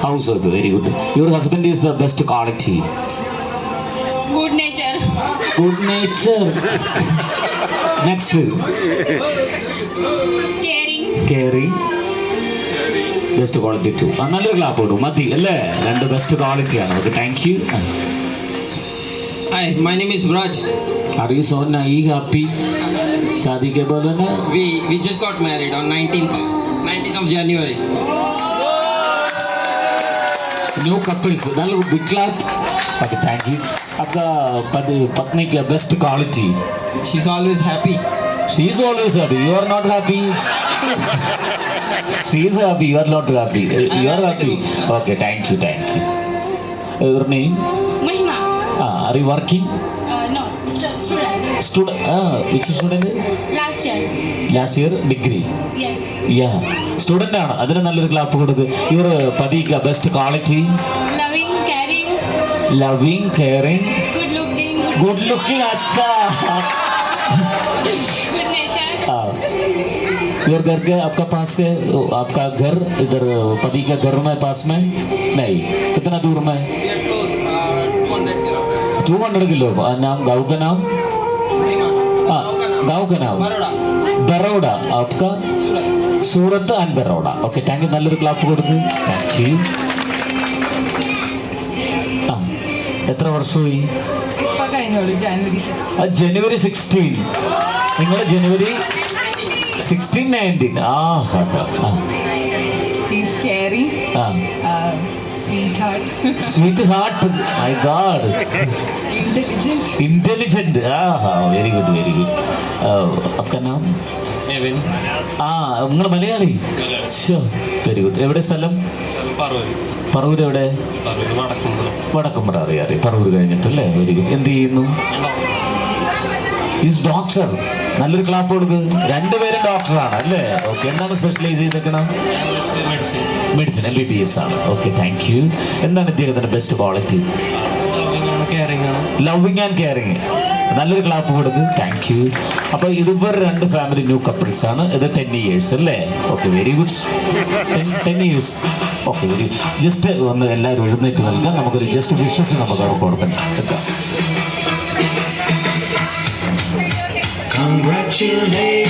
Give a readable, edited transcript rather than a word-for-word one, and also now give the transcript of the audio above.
Housework, very good. Your husband is the best quality. Good nature. Good nature. Next. Caring. Best quality two. നല്ലൊരു clap ഇടും മതി അല്ലേ? രണ്ട് best ക്വാളിറ്റിയാണ്. Okay, thank you. Hi, my name is Raj. Are you so naive, happy? शादी के बोलो ना. We just got married on 19th of January. New couples. നല്ല big clap. Okay, thank you. आपका पत्नी का best quality. She's always happy. She is always happy. You are not happy. She is happy. You are not happy. You are happy. Okay, thank you. Your name? Mahima. Are you working? No, student. Student. Which student? Last year degree. Yes. Yeah. Student ആണ്. അതിന് നല്ലൊരു clap കൊടുക്ക്. Your പതിക്ക് best quality. Loving, caring. Good looking. अच्छा. Good nature. Your घर के आपका घर इधर पति के घर में पास में नहीं, कितना दूर में? 200 किलो. नाम गाँव का नाम? गाँव का नाम बड़ौदा. आपका Surat and Baroda. Okay, thank you. നല്ലൊരു ക്ലാപ്പ് കൊടുക്കും. Thank you. എത്ര വർഷമായി? ജനുവരി 16. നിങ്ങൾ ജനുവരി 16, 19. He's caring. Sweetheart. My God. Intelligent. Very good. आपका नाम? Nevin. നിങ്ങൾ മലയാളി? Very good. എവിടെ സ്ഥലം? പറവൂർ. എവിടെ? വടക്കുംപുറ. അറിയാം. പറവൂർ കഴിഞ്ഞിട്ടല്ലേ? Very good. എന്ത് ചെയ്യുന്നു? Is doctor. നല്ലൊരു ക്ലാപ്പ് കൊടുക്ക്. രണ്ടുപേരും ഡോക്ടറാണ് അല്ലേ? ഓക്കെ, എന്താണ് സ്പെഷ്യലൈസ് ചെയ്തേക്കണം? മെഡിസിൻ. MBBS ആണ്. Okay, thank U. എന്താണ് ഇദ്ദേഹത്തിൻ്റെ best quality? Loving and caring. നല്ലൊരു ക്ലാപ്പ് കൊടുക്ക്. Thank you. അപ്പോൾ ഇതുവരെ രണ്ട് ഫാമിലി ന്യൂ കപ്പിൾസ് ആണ്. ഇത് 10 years അല്ലേ? Okay, very good. 10 years. Okay, very. Just ഒന്ന് എല്ലാവരും എഴുന്നേറ്റ് നൽകാം. നമുക്കൊരു ജസ്റ്റ് വിഷസ് നമുക്ക് അവിടെ കൊടുക്കണം. Congratulations.